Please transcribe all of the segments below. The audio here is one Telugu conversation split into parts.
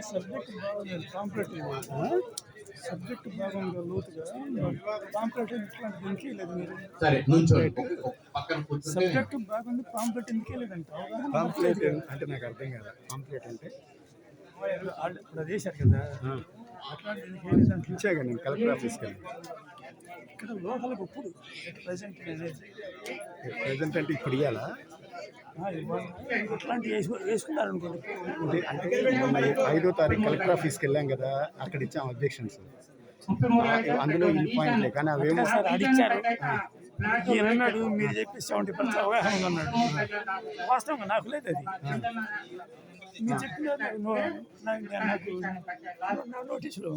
సబ్జెక్ట్ బాగుంది, కాంపిటేటివ్ సబ్జెక్ట్ బాగుంది లోతుగా. కాంపిటేటివ్ ఇట్లాంటి దీనికి లేదు మీరు. సరే సబ్జెక్ట్ బాగుంది, కాంపిటేటివ్ ఎందుకే లేదంట. కాంప్లీట్ అంటే నాకు అర్థం కాదు. కాంప్లీట్ అంటే ఇప్పుడు అది వేశారు కదా, అట్లాంటి దీనికి ఏం లేదంటే ఇచ్చాగా నేను కలెక్టర్ ఆఫీస్కి వెళ్ళి. ఇక్కడ లోకల్కి ఇప్పుడు ప్రజెంట్ ప్రజెంట్ అంటే ఇప్పుడు ఇవ్వాలా? అట్లాంటివి వేసుకున్నారు అనుకోండి. అంటే మొన్న 5వ తారీఖు కలెక్టర్ ఆఫీస్కి వెళ్ళాం కదా, అక్కడ ఇచ్చాం అబ్జెక్షన్స్. అందులో ఈ పాయింట్లే కానీ అవేమో అడిచారు. ఈయనన్నాడు మీరు చెప్పి 70% అవగాహన అన్నాడు. వాస్తవంగా నాకు లేదు అది. మీరు చెప్పిన నాకు నోటీసులో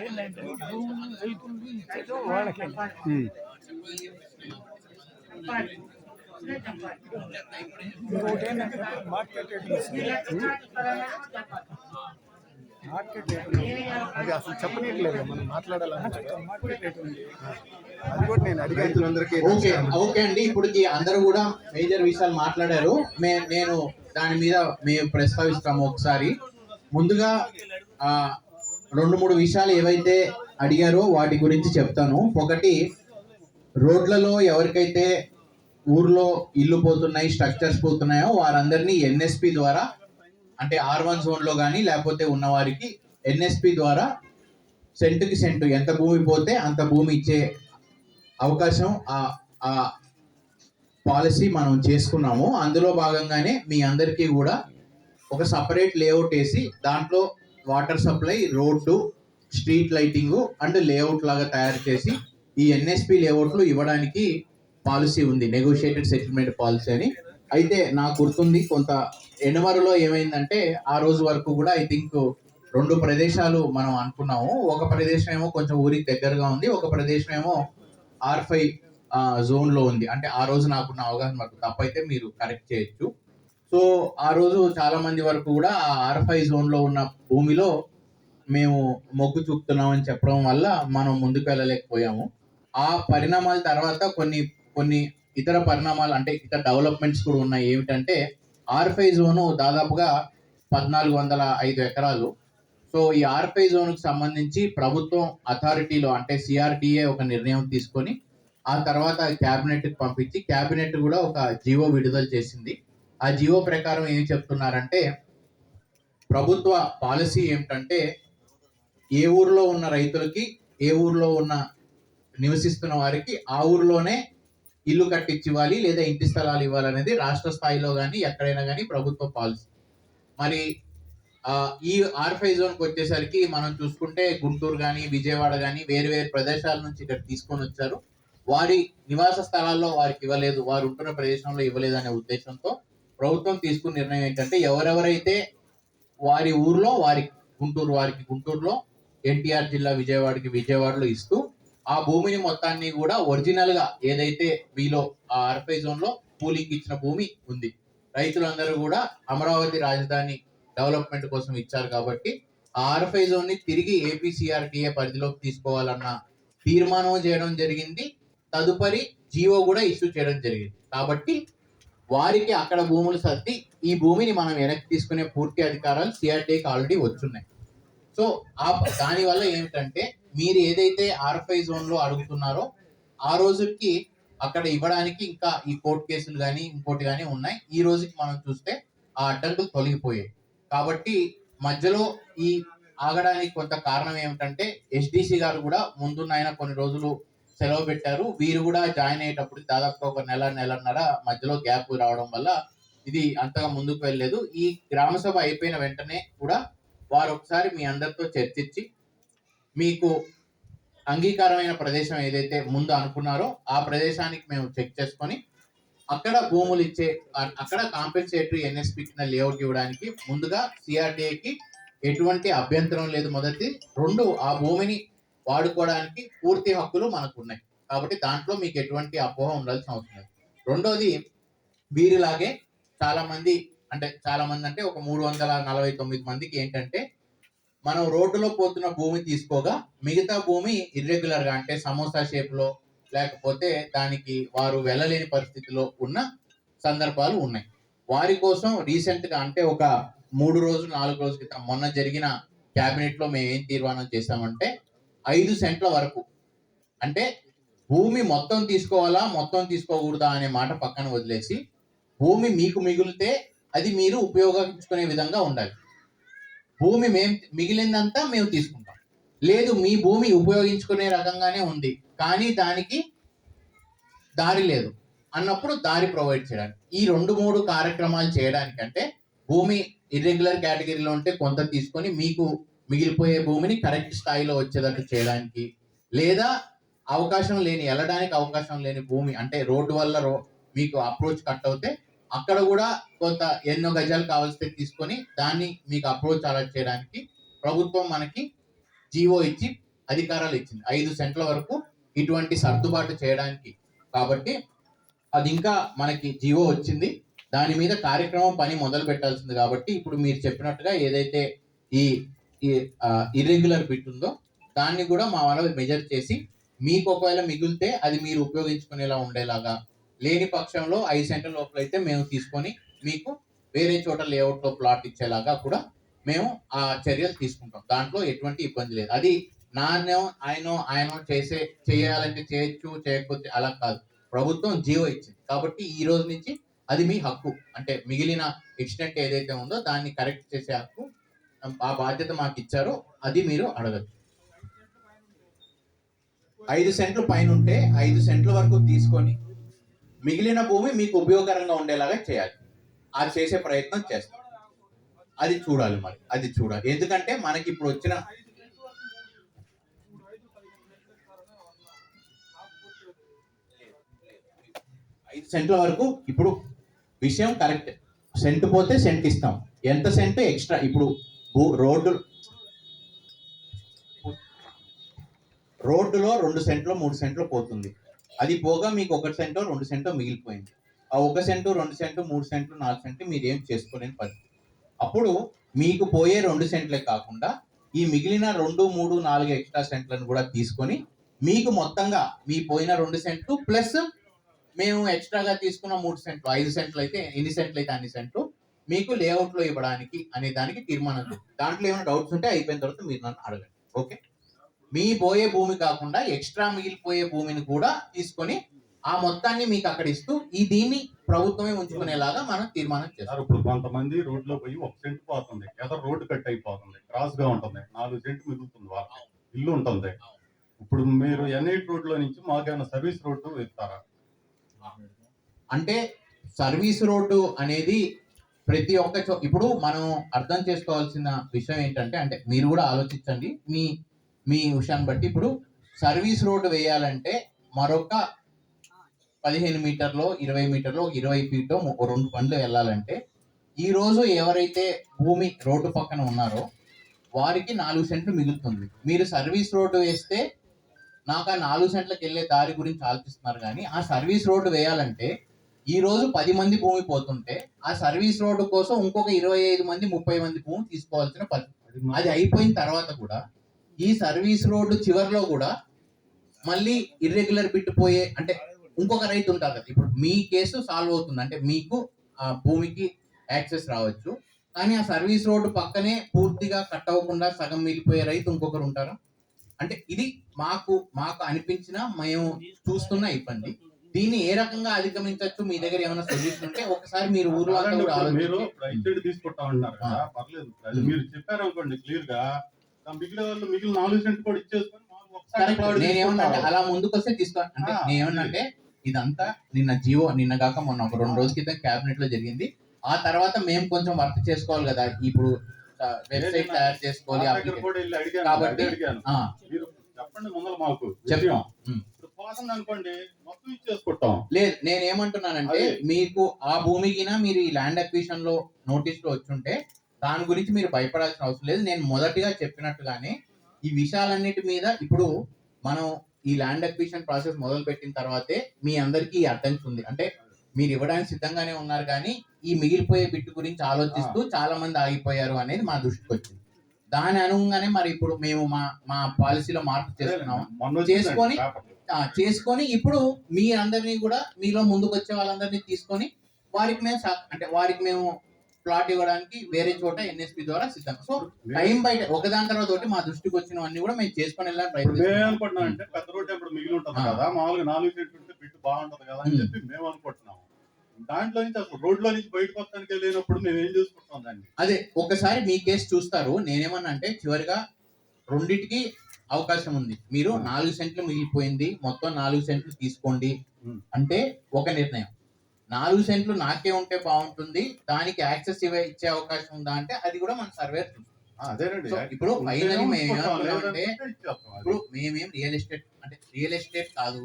ఏంటంటే భూములు రైతులు ఇచ్చేదో వాళ్ళకే. ఇంకోటి ఏంటంటే మార్కెట్ అది అసలు చెప్పనట్లేదు, మనం మాట్లాడాలంటే మార్కెట్ రేట్ ఉంది. అది కూడా నేను అడిగేందుకు. ఓకే అండి, ఇప్పటికి అందరూ కూడా మేజర్ విషయాలు మాట్లాడారు. నేను దాని మీద మేము ప్రస్తావిస్తాము. ఒకసారి ముందుగా 2-3 విషయాలు ఏవైతే అడిగారో వాటి గురించి చెప్తాను. ఒకటి, రోడ్లలో ఎవరికైతే ఊర్లో ఇల్లు పోతున్నాయి, స్ట్రక్చర్స్ పోతున్నాయో వారందరినీ ఎన్ఎస్పి ద్వారా, అంటే R1 జోన్లో కానీ లేకపోతే ఉన్నవారికి ఎన్ఎస్పి ద్వారా సెంటుకి సెంటు ఎంత భూమి పోతే అంత భూమి ఇచ్చే అవకాశం ఆ పాలసీ మనం చేసుకున్నాము. అందులో భాగంగానే మీ అందరికీ కూడా ఒక సపరేట్ లేఅవుట్ వేసి దాంట్లో water supply, road, street lighting and layout లాగా తయారు చేసి ఈ ఎన్ఎస్పి లేఅవుట్లు ఇవ్వడానికి పాలసీ ఉంది, నెగోషియేటెడ్ సెటిల్మెంట్ పాలసీ అని. అయితే నాకు గుర్తుంది, కొంత ఎనమరులో ఏమైందంటే ఆ రోజు వరకు కూడా ఐ థింక్ 2 ప్రదేశాలు మనం అనుకున్నాము. ఒక ప్రదేశం ఏమో కొంచెం ఊరికి దగ్గరగా ఉంది, ఒక ప్రదేశం ఏమో R5 జోన్లో ఉంది. అంటే ఆ రోజు నాకున్న అవగాహన వరకు, తప్పైతే మీరు కరెక్ట్ చేయొచ్చు. సో ఆ రోజు చాలా మంది వరకు కూడా ఆ R5 జోన్లో ఉన్న భూమిలో మేము మొగ్గు చూపుతున్నామని చెప్పడం వల్ల మనం ముందుకు వెళ్ళలేకపోయాము. ఆ పరిణామాల తర్వాత కొన్ని ఇతర పరిణామాలు, అంటే ఇతర డెవలప్మెంట్స్ కూడా ఉన్నాయి. ఏమిటంటే R5 జోను దాదాపుగా 1405 ఎకరాలు. సో ఈ R5 జోన్కి సంబంధించి ప్రభుత్వం అథారిటీలో, అంటే CRDA ఒక నిర్ణయం తీసుకొని ఆ తర్వాత క్యాబినెట్కి పంపించి క్యాబినెట్ కూడా ఒక జీవో విడుదల చేసింది. ఆ జీవో ప్రకారం ఏం చెప్తున్నారంటే, ప్రభుత్వ పాలసీ ఏమిటంటే ఏ ఊర్లో ఉన్న రైతులకి, ఏ ఊర్లో ఉన్న నివసిస్తున్న వారికి ఆ ఊర్లోనే ఇల్లు కట్టించివ్వాలి లేదా ఇంటి స్థలాలు ఇవ్వాలనేది రాష్ట్ర స్థాయిలో కానీ ఎక్కడైనా కానీ ప్రభుత్వ పాలసీ. మరి ఈ R5 జోన్కి వచ్చేసరికి మనం చూసుకుంటే గుంటూరు కానీ విజయవాడ కానీ వేరు వేరు ప్రదేశాల నుంచి ఇక్కడ తీసుకొని వచ్చారు. వారి నివాస స్థలాల్లో వారికి ఇవ్వలేదు, వారు ఉంటున్న ప్రదేశంలో ఇవ్వలేదు అనే ఉద్దేశంతో ప్రభుత్వం తీసుకున్న నిర్ణయం ఏంటంటే, ఎవరెవరైతే వారి ఊర్లో వారికి గుంటూరులో, ఎన్టీఆర్ జిల్లా విజయవాడకి విజయవాడలో ఇస్తూ ఆ భూమిని మొత్తాన్ని కూడా ఒరిజినల్ గా ఏదైతే మీలో ఆ R5 జోన్ లో పూలింగ్ ఇచ్చిన భూమి ఉంది, రైతులందరూ కూడా అమరావతి రాజధాని డెవలప్మెంట్ కోసం ఇచ్చారు కాబట్టి ఆ R5 జోన్ ని తిరిగి APCRDA పరిధిలోకి తీసుకోవాలన్న తీర్మానం చేయడం జరిగింది. తదుపరి జీవో కూడా ఇష్యూ చేయడం జరిగింది. కాబట్టి వారికి అక్కడ భూములు సర్ది ఈ భూమిని మనం వెనక్కి తీసుకునే పూర్తి అధికారాలు CRDAకి ఆల్రెడీ వచ్చున్నాయి. సో దానివల్ల ఏమిటంటే, మీరు ఏదైతే R5 జోన్ లో అడుగుతున్నారో ఆ రోజుకి అక్కడ ఇవ్వడానికి ఇంకా ఈ కోర్టు కేసులు కానీ ఇంకోటి కానీ ఉన్నాయి. ఈ రోజుకి మనం చూస్తే ఆ అడ్డంకులు తొలగిపోయాయి. కాబట్టి మధ్యలో ఈ ఆగడానికి కొంత కారణం ఏమిటంటే ఎస్డిసి గారు కూడా ముందున్న ఆయన కొన్ని రోజులు సెలవు పెట్టారు. వీరు కూడా జాయిన్ అయ్యేటప్పుడు దాదాపు ఒక నెలన్నర మధ్యలో గ్యాప్ రావడం వల్ల ఇది అంతగా ముందుకు వెళ్ళలేదు. ఈ గ్రామ సభ అయిపోయిన వెంటనే కూడా వారు ఒకసారి మీ అందరితో చర్చించి మీకు అంగీకారమైన ప్రదేశం ఏదైతే ముందు అనుకున్నారో ఆ ప్రదేశానికి మేము చెక్ చేసుకొని అక్కడ భూములు ఇచ్చే అక్కడ కాంపెన్సేటరీ ఎన్ఎస్పి కింద లేఅవుట్ ఇవ్వడానికి ముందుగా సిఆర్డిఏకి ఎటువంటి అభ్యంతరం లేదు. మొదటి 2 ఆ భూమిని వాడుకోవడానికి పూర్తి హక్కులు మనకు ఉన్నాయి కాబట్టి దాంట్లో మీకు ఎటువంటి అపోహ ఉండాల్సిన అవసరం లేదు. రెండోది వీరిలాగే చాలా మంది అంటే ఒక 349 మందికి ఏంటంటే మనం రోడ్డులో పోతున్న భూమి తీసుకోగా మిగతా భూమి ఇర్రెగ్యులర్ గా అంటే సమోసా షేప్ లో లేకపోతే దానికి వారు వెళ్ళలేని పరిస్థితిలో ఉన్న సందర్భాలు ఉన్నాయి. వారి కోసం రీసెంట్ గా అంటే ఒక 3 రోజులు 4 రోజుల క్రితం మొన్న జరిగిన క్యాబినెట్ లో మేము ఏం తీర్మానం చేశామంటే 5 సెంట్ల వరకు అంటే భూమి మొత్తం తీసుకోవాలా మొత్తం తీసుకోకూడదా అనే మాట పక్కన వదిలేసి భూమి మీకు మిగిలితే అది మీరు ఉపయోగించుకునే విధంగా ఉండాలి. భూమి మిగిలిందంతా మేము తీసుకుంటాం. లేదు మీ భూమి ఉపయోగించుకునే రకంగానే ఉంది కానీ దానికి దారి లేదు అన్నప్పుడు దారి ప్రొవైడ్ చేయడానికి ఈ 2-3 కార్యక్రమాలు చేయడానికంటే భూమి ఇర్రెగ్యులర్ కేటగిరీలో ఉంటే కొంత తీసుకొని మీకు మిగిలిపోయే భూమిని కరెక్ట్ స్థాయిలో వచ్చేటట్టు చేయడానికి, లేదా వెళ్ళడానికి అవకాశం లేని భూమి అంటే రోడ్డు వల్ల మీకు అప్రోచ్ కట్ అవుతే అక్కడ కూడా కొంత ఎన్నో గజాలు కావాల్సి తీసుకొని దాన్ని మీకు అప్రోచ్ అలాట్ చేయడానికి ప్రభుత్వం మనకి జీవో ఇచ్చి అధికారాలు ఇచ్చింది 5 సెంట్ల వరకు ఇటువంటి సర్దుబాటు చేయడానికి. కాబట్టి అది ఇంకా మనకి జీవో వచ్చింది, దాని మీద కార్యక్రమం పని మొదలు పెట్టాల్సింది. కాబట్టి ఇప్పుడు మీరు చెప్పినట్టుగా ఏదైతే ఈ ఇర్రెగ్యులర్ బిట్ ఉందో దాన్ని కూడా మా వాళ్ళు మెజర్ చేసి మీకు ఒకవేళ మిగిలితే అది మీరు ఉపయోగించుకునేలా ఉండేలాగా, లేని పక్షంలో 5 సెంట్ల లోపల అయితే మేము తీసుకొని మీకు వేరే చోట లేఅవుట్ లో ప్లాట్ ఇచ్చేలాగా కూడా మేము ఆ చర్యలు తీసుకుంటాం. దాంట్లో ఎటువంటి ఇబ్బంది లేదు. అది ఆయన చేయాలంటే చేయొచ్చు, చేయకపోతే అలా కాదు. ప్రభుత్వం జీవో ఇచ్చింది కాబట్టి ఈ రోజు నుంచి అది మీ హక్కు. అంటే మిగిలిన ఎక్స్టెంట్ ఏదైతే ఉందో దాన్ని కరెక్ట్ చేసే హక్కు ఆ బాధ్యత మాకు ఇచ్చారో అది మీరు అడగచ్చు. 5 సెంట్లు పైన ఉంటే 5 సెంట్ల వరకు తీసుకొని మిగిలిన భూమి మీకు ఉపయోగకరంగా ఉండేలాగా చేయాలి. అది చేసే ప్రయత్నం చేస్తాం. అది చూడాలి. ఎందుకంటే మనకి ఇప్పుడు వచ్చిన 5 సెంట్ల వరకు ఇప్పుడు విషయం కరెక్ట్. సెంట్ పోతే సెంట్ ఇస్తాం. ఎంత సెంట్ ఎక్స్ట్రా ఇప్పుడు రోడ్డులో 2 సెంట్లో 3 సెంట్లో పోతుంది. అది పోగా మీకు 1 సెంటో 2 సెంటో మిగిలిపోయింది. ఆ 1 సెంటు 2 సెంటు 3 సెంట్లు 4 సెంట్లు మీరు ఏం చేసుకోలేని పరిస్థితి. అప్పుడు మీకు పోయే 2 సెంట్లే కాకుండా ఈ మిగిలిన 2, 3, 4 ఎక్స్ట్రా సెంట్లను కూడా తీసుకొని మీకు మొత్తంగా మీ పోయిన 2 సెంట్లు ప్లస్ మేము ఎక్స్ట్రాగా తీసుకున్న 3 సెంట్లు 5 సెంట్లు అయితే ఎన్ని సెంట్లు అయితే అన్ని సెంట్లు మీకు లేఅవుట్ లో ఇవ్వడానికి అనే దానికి తీర్మానం. దాంట్లో ఏమైనా డౌట్స్ ఉంటే అయిపోయిన తర్వాత మీరు నన్ను అడగండి. ఓకే, మీ పోయే భూమి కాకుండా ఎక్స్ట్రా మిగిలిపోయే భూమిని కూడా తీసుకొని ఆ మొత్తాన్ని మీకు అక్కడ ఇస్తూ దీన్ని ప్రభుత్వమే ఉంచుకునేలాగా మనం తీర్మానం చేస్తాం. ఇప్పుడు కొంతమంది రోడ్లో పోయి 1 సెంట్ పోతుంది, ఎదరు రోడ్డు కట్ అయిపోతుంది, క్రాస్ గా ఉంటుంది, 4 సెంట్లు మిగులుతుంది, వాళ్ళకి ఇల్లు ఉంటుంది. ఇప్పుడు మీరు N8 రోడ్ లో నుంచి మాకేమైనా సర్వీస్ రోడ్డు ఇస్తారా? అంటే సర్వీస్ రోడ్డు అనేది ప్రతి ఒక్క ఇప్పుడు మనం అర్థం చేసుకోవాల్సిన విషయం ఏంటంటే, అంటే మీరు కూడా ఆలోచించండి మీ విషయాన్ని బట్టి. ఇప్పుడు సర్వీస్ రోడ్డు వేయాలంటే మరొక 15 మీటర్లో 20 మీటర్లో 20 ఫీట్ 2 బండ్లు వెళ్ళాలంటే ఈ రోజు ఎవరైతే భూమి రోడ్డు పక్కన ఉన్నారో వారికి 4 సెంట్లు మిగులుతుంది. మీరు సర్వీస్ రోడ్డు వేస్తే నాకు ఆ 4 సెంట్లకు వెళ్ళే దారి గురించి ఆలోచిస్తున్నారు. కానీ ఆ సర్వీస్ రోడ్డు వేయాలంటే ఈ రోజు 10 మంది భూమి పోతుంటే ఆ సర్వీస్ రోడ్డు కోసం ఇంకొక 25 మంది 30 మంది భూమి తీసుకోవాల్సిన పరిస్థితి. అది అయిపోయిన తర్వాత కూడా ఈ సర్వీస్ రోడ్డు చివరిలో కూడా మళ్ళీ ఇర్రెగ్యులర్ బిట్ పోయే అంటే ఇంకొక రైతు ఉంటారు కదా. ఇప్పుడు మీ కేసు సాల్వ్ అవుతుంది, అంటే మీకు ఆ భూమికి యాక్సెస్ రావచ్చు. కానీ ఆ సర్వీస్ రోడ్డు పక్కనే పూర్తిగా కట్ అవ్వకుండా సగం మిగిలిపోయే రైతు ఇంకొకరు ఉంటారు. అంటే ఇది మాకు అనిపించిన మేము చూస్తున్న ఇబ్బంది. దీన్ని ఏ రకంగా అధిగమించవచ్చు, మీ దగ్గర ఏమైనా సొల్యూషన్ ఉంటే ఒకసారి మీరు ఊర్లో తీసుకుంటా ఉన్నారు కదా, పర్లేదు. మీరు చెప్పారు అనుకోండి క్లియర్ గా, మిగిలిన వాళ్ళు మిగిలిన 4 సెంట్లు కూడా ఇచ్చేసుకొని మాకు ఒకసారి కరెక్ట్. ప్లాట్ నేనేమన్నా తీసుకుంటారు. అలా ముందుకొస్తే తీసుకో అంటే ఆ, నేనేమన్నంటే ఇదంతా నిన్న కాక మొన్న ఒక 2 రోజుల క్రితం క్యాబినెట్ లో జరిగింది. ఆ తర్వాత మేము కొంచెం వర్క్ చేసుకోవాలి కదా, ఇప్పుడు వెబ్సైట్ తయారు చేసుకోవాలి నా దగ్గర application. కూడా వెళ్ళి అడిగాను, కాబట్టి అడిగాను. ఆ, మీరు చెప్పండి ముందర మాకు చెప్తాం. విషయం. ఉమ్. ఇప్పుడు పోతుంది అనుకోండి మొత్తం ఇచ్చేసుకుంటాం. లేదు నేనేమంటున్నానంటే అదే. మీకు ఆ భూమికినా మీరు ఈ ల్యాండ్ అక్విజిషన్ లో నోటీస్ లో వచ్చుంటే దాని గురించి మీరు భయపడాల్సిన అవసరం లేదు. నేను మొదటిగా చెప్పినట్టుగానే ఈ విషయాలన్నిటి మీద ఇప్పుడు మనం ఈ ల్యాండ్ అక్విజిషన్ ప్రాసెస్ మొదలు పెట్టిన తర్వాతే మీ అందరికీ ఈ అడ్డంకి ఉంది. అంటే మీరు ఇవ్వడానికి సిద్ధంగానే ఉన్నారు కానీ ఈ మిగిలిపోయే బిట్టు గురించి ఆలోచిస్తూ చాలా మంది ఆగిపోయారు అనేది మా దృష్టికి వచ్చింది. దాని అనుగుణంగానే మరి ఇప్పుడు మేము మా పాలసీలో మార్పు చేస్తున్నాం. మొన్న వచ్చిందండి చేసుకొని పేపర్లో. చేసుకొని ఇప్పుడు మీ అందరినీ కూడా మీలో ముందుకు వచ్చే వాళ్ళందరినీ తీసుకొని వారికి మేము ప్లాట్ ఇవ్వడానికి వేరే చోట ఎన్ఎస్పి ద్వారా సిద్ధం. సో టైం బయట ఒకదాని తర్వాత ఒకటి మా దృష్టికి వచ్చినవన్నీ కూడా మేము చేసుకొని వెళ్ళడానికి ఇప్పుడు మేము ప్రయత్నిస్తున్నాం. అనుకుంటున్నాం అంటే పెద్ద రోడ్డు ఇప్పుడు మిగిలి ఉంటుంది ఆ. కదా, మామూలుగా 4 సెంట్లు ఉంటే బిట్టు బాగుంటది కదా అని చెప్పి మేము అనుకుంటున్నాం. దాంట్లో నుంచి అసలు రోడ్లో నుంచి బయటకు వస్తానికి వెళ్ళినప్పుడు మేము ఏం చేసుకుంటాం దాన్ని. అదే ఒకసారి మీ కేసు చూస్తారు. నేనేమన్నా అంటే చివరిగా రెండిటికి అవకాశం ఉంది. మీరు 4 సెంట్లు మిగిలిపోయింది, మొత్తం 4 సెంట్లు తీసుకోండి అంటే ఒక నిర్ణయం. 4 సెంట్లు నాకే ఉంటే బాగుంటుంది, దానికి యాక్సెస్ ఇచ్చే అవకాశం ఉందా అంటే అది కూడా మన సర్వే చూస్తాం. అదేనండి. సో ఇప్పుడు ఫైనల్ మేము ఏమనుకున్నామంటే ఇచ్చేస్తాం అది. ఇప్పుడు మేమేం రియల్ ఎస్టేట్ కాదు.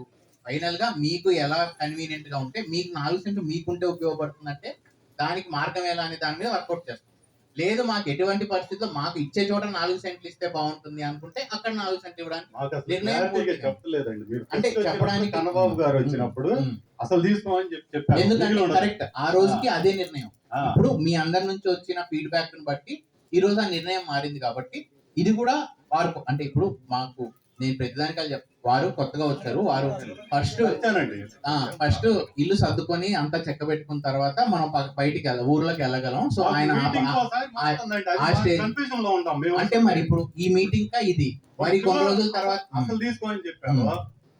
ఫైనల్ గా మీకు ఎలా కన్వీనియంట్ గా ఉంటే మీకు 4 సెంట్లు మీకుంటే ఉపయోగపడుతుందంటే దానికి మార్గం ఎలా అనే దాని మీద వర్కౌట్ చేస్తాం. లేదు మాకు ఎటువంటి పరిస్థితుల్లో మాకు ఇచ్చే చోట 4 సెంట్లు ఇస్తే బాగుంటుంది అనుకుంటే అక్కడ 4 సెంట్లు ఇవ్వడానికి మాకు అసలు నిర్ణయం క్లారిటీగా పూర్తిగా. చెప్పలేదండి. మీరు అంటే first చెప్పడానికి వచ్చినప్పుడు కన్నబాబు గారు వచ్చినప్పుడు ఉమ్. అసలు తీసుకోమని చెప్పారు. ఎందుకంటే మిగిలి ఉండదు. కరెక్ట్ ఆ రోజుకి అదే నిర్ణయం. ఆ. ఇప్పుడు మీ అందరి నుంచి వచ్చిన ఫీడ్బ్యాక్ ని బట్టి ఈ రోజు ఆ నిర్ణయం మారింది కాబట్టి ఇది కూడా వారు అంటే ఇప్పుడు మాకు నేను ప్రతిదానికి వారు కొత్తగా వచ్చారు. వారు ఫస్ట్ వచ్చానండి. ఇల్లు సర్దుకొని అంతా చెక్క పెట్టుకున్న తర్వాత మనం బయటికి ఊర్లోకి వెళ్ళగలం. సో ఆయన మీటింగ్ ఒకసారి మారుతుందండి. అది ఆ మాకు స్టేజ్ కన్ఫ్యూజన్ లో ఉంటాం మేము. అంటే మరి ఇప్పుడు ఈ మీటింగ్ కా ఇది మరి కొన్ని రోజుల తర్వాత అసలు తీసుకోమని చెప్పారు.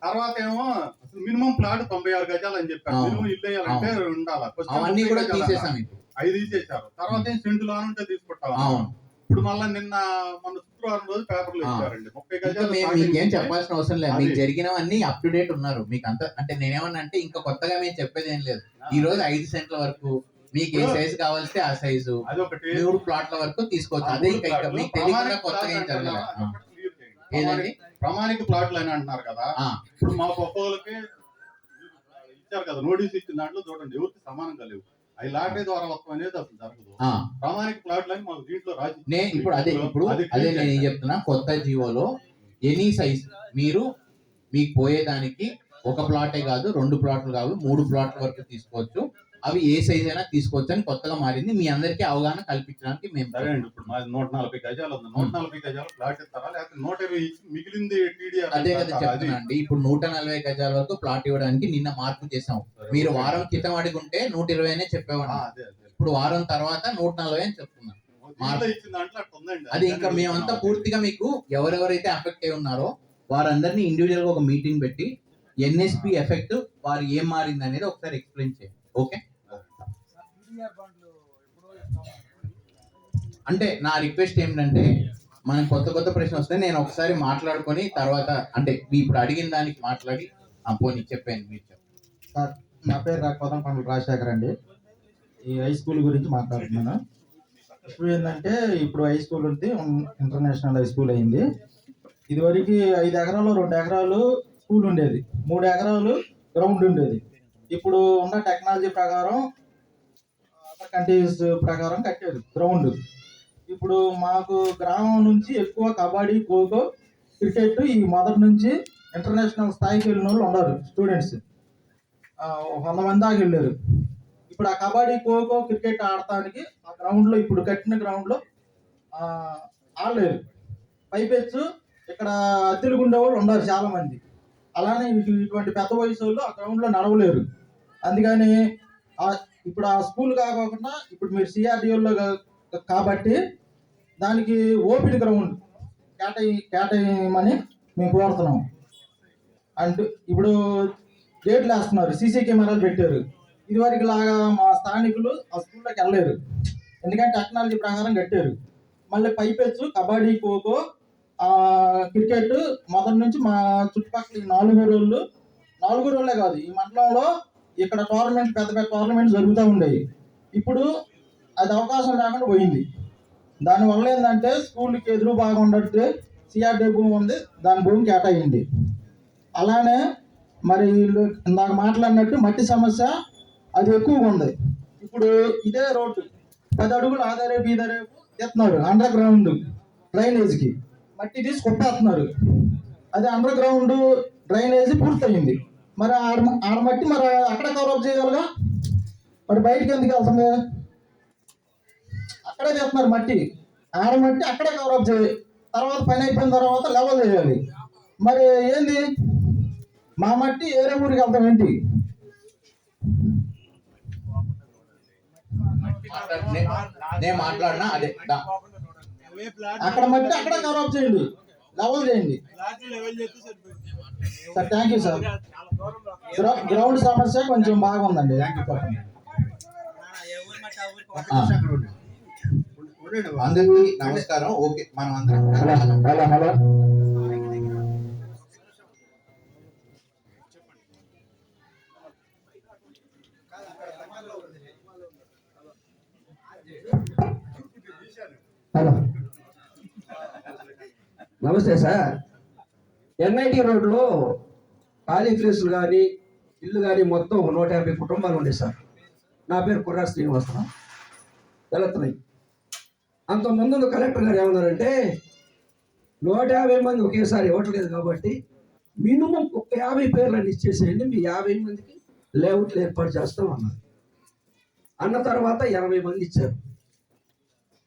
తర్వాత ఏమో అసలు మినిమం ప్లాట్ 96 గజాలు అని చెప్పారు. అవును. మినిమం ఇల్లు వేయాలంటే ఉండాలి. First అవన్నీ 30 కూడా గజాలు తీసేసాం అన్నారు. ఇప్పుడు. అవి తీసేశారు. తర్వాత ఏం సెంటు లోన్ ఉంటే తీసుకుంటాం. అవును. ఇప్పుడు మళ్ళీ మన శుక్రవారం రోజు పేపర్లు ఇచ్చారండి 30 ఇంకా గజాలు. మేము మీకేం చెప్పాల్సిన అవసరం లేదు. మీకు అది. జరిగినవన్నీ అప్ టు డేట్ ఉన్నారు. మీకు అంత అంటే నేనేమన్నా అంటే ఇంకా కొత్తగా మేము చెప్పేది ఏం లేదు. ఈ రోజు 5 సెంట్ల వరకు మీకు ఏ సైజు కావాల్సి ఆ సైజు అదొకటి 3 ప్లాట్ల వరకు తీసుకోవచ్చు. అదే ఇంకా మీకు తెలియకుండా కొత్తగా ఏం జరగలేదు. ఏదండి ప్రామాణిక ప్లాట్లు అని అంటున్నారు కదా. ఆ, ఇప్పుడు మాకు ఒక్కొక్కరికి ఇచ్చారు కదా నోటీస్ ఇచ్చిన దాంట్లో చూడండి ఎవరికి సమానంగా లేవు. అవి లాటరీ ద్వారా వస్తాం అనేది అసలు జరగదు. ఆ. ప్రామాణిక ప్లాట్లు అని మాకు దీంట్లో రాసి ఇప్పుడు అదే నేను ఏం చెప్తున్నా, కొత్త జీవోలో ఎనీ సైజ్ మీకు పోయేదానికి ఒక ప్లాటే కాదు, 2 ప్లాట్లు కాదు, 3 ప్లాట్ల వరకు తీసుకోవచ్చు. అవి ఏ సైజ్ అయినా తీసుకోవచ్చు అని కొత్తగా మారింది. మీ అందరికీ అవగాహన కల్పించడానికి మేము సరే అండి. ఇప్పుడు మాది 140 గజాలు ఉంది. 140 గజాలు ప్లాట్ ఇస్తారా లేకపోతే 120 ఇచ్చి మిగిలింది టీడీఆర్ అదే కదా చెప్తున్నా. ఇప్పుడు 140 గజాల వరకు ప్లాట్ ఇవ్వడానికి నిన్న మార్పు చేసాం. మీరు వారం క్రితం అడిగుంటే 120 చెప్పేవాడు. అదే ఇప్పుడు వారం తర్వాత 140 అని చెప్తున్నాం. దీంట్లో ఇచ్చిన దాంట్లో అట్లా ఉందండి. అది ఇంకా మేమంతా పూర్తిగా మీకు ఎవరెవరైతే అఫెక్ట్ అయి ఉన్నారో వారందరినీ ఇండివిజువల్ గా ఒక మీటింగ్ పెట్టి ఎన్ఎస్పి ఎఫెక్ట్ వారు ఏం మారింది అనేది ఒకసారి ఎక్స్ప్లెయిన్ చేయండి. ఓకే అంటే నా రిక్వెస్ట్ ఏంటంటే మనం కొత్త ప్రశ్న వస్తే నేను ఒకసారి మాట్లాడుకొని తర్వాత అంటే ఇప్పుడు అడిగిన దానికి మాట్లాడి పోనీ చెప్పాను మీరు చెప్పండి. సార్ నా పేరు కోదంపల్లి రాజశేఖర్ అండి. ఈ హై స్కూల్ గురించి మాట్లాడుతున్నాను. ఇప్పుడు ఏంటంటే ఇప్పుడు హై స్కూల్ ఉంది, ఇంటర్నేషనల్ హై స్కూల్ అయింది. ఇదివరకు 5 ఎకరాలు 2 ఎకరాలు స్కూల్ ఉండేది, 3 ఎకరాలు గ్రౌండ్ ఉండేది. ఇప్పుడు ఉన్న టెక్నాలజీ ప్రకారం అదర్ కంట్రీస్ ప్రకారం కట్టారు గ్రౌండ్. ఇప్పుడు మాకు గ్రామం నుంచి ఎక్కువ కబడ్డీ, ఖోఖో, క్రికెట్ ఈ మొదటి నుంచి ఇంటర్నేషనల్ స్థాయికి వెళ్ళిన వాళ్ళు ఉన్నారు. స్టూడెంట్స్ 100 మంది దాకా వెళ్ళారు. ఇప్పుడు ఆ కబడ్డీ, ఖోఖో, క్రికెట్ ఆడటానికి ఆ గ్రౌండ్లో ఇప్పుడు కట్టిన గ్రౌండ్లో ఆడలేరు. పైపెచ్చు ఇక్కడ అద్దెలు ఉండేవాళ్ళు ఉన్నారు చాలా మంది. అలానే ఇటువంటి పెద్ద వయసు వాళ్ళు ఆ గ్రౌండ్లో నడవలేరు. అందుకని ఇప్పుడు ఆ స్కూల్ కాకుండా ఇప్పుడు మీరు సిఆర్డిఓలో కాబట్టి దానికి ఓపెన్ గ్రౌండ్ కేటాయమని మేము కోరుతున్నాం. అండ్ ఇప్పుడు గేట్లు వేస్తున్నారు, సీసీ కెమెరాలు పెట్టారు. ఇదివరకు లాగా మా స్థానికులు ఆ స్కూల్లోకి వెళ్ళలేరు, ఎందుకంటే టెక్నాలజీ ప్రకారం కట్టారు. మళ్ళీ పైపెచ్చు కబడ్డీ, ఖోఖో, క్రికెట్ మొదటి నుంచి మా చుట్టుపక్కల ఈ 4 రోజులే కాదు, ఈ మండలంలో ఇక్కడ టోర్నమెంట్, పెద్ద పెద్ద టోర్నమెంట్ జరుగుతూ ఉండేవి. ఇప్పుడు అది అవకాశం లేకుండా పోయింది. దానివల్ల ఏంటంటే స్కూల్కి ఎదురు బాగా ఉండట్టు సిఆర్డీ భూమి ఉంది, దాని భూమి కేటాయింది. అలానే మరి వీళ్ళు ఇందాక మాట్లాడినట్టు మట్టి సమస్య అది ఎక్కువగా ఉంది. ఇప్పుడు ఇదే రోడ్డు 10 అడుగులు ఆధారేపు ఈధారేపు ఎత్తున్నారు అండర్ గ్రౌండ్ డ్రైనేజ్కి, మట్టి తీసి కొట్టేస్తున్నారు. అది అండర్ గ్రౌండ్ డ్రైనేజ్ పూర్తయింది. మరి ఆడ మట్టి మరి అక్కడే కవరప్ చేయగలగా, మరి బయటికి ఎందుకు వెళ్తుంది? అక్కడే చేస్తున్నారు మట్టి, ఆడ మట్టి అక్కడే కవరప్ చేయాలి. తర్వాత పని అయిపోయిన తర్వాత లెవెల్ చేయాలి. మరి ఏంది మా మట్టి ఏరే ఊరికి వెళ్తాం ఏంటి? నేను మాట్లాడినా అదే అక్కడ మట్టి అక్కడే కవరప్ చేయండి, లెవెల్ చేయండి sir. Thank you sir. Ground సమస్య కొంచెం బాగుందండి. అందరికీ నమస్కారం. ఓకే, మనం అందరం హలో నమస్తే సార్. ఎన్ఐటి రోడ్లో ఖాళీ ప్లేసులు కానీ ఇల్లు కానీ మొత్తం 150 కుటుంబాలు ఉండే సార్. నా పేరు కుర్రా శ్రీనివాసరావు, వెళుతున్నాయి. అంత ముందు కలెక్టర్ గారు ఏమన్నారంటే 150 మంది ఒకేసారి ఇవ్వట్లేదు కాబట్టి మినిమం ఒక 50 పేర్లను ఇచ్చేసేయండి, మీ 50 మందికి లేఅవుట్లు ఏర్పాటు చేస్తాం అన్నారు. అన్న తర్వాత 80 మంది ఇచ్చారు.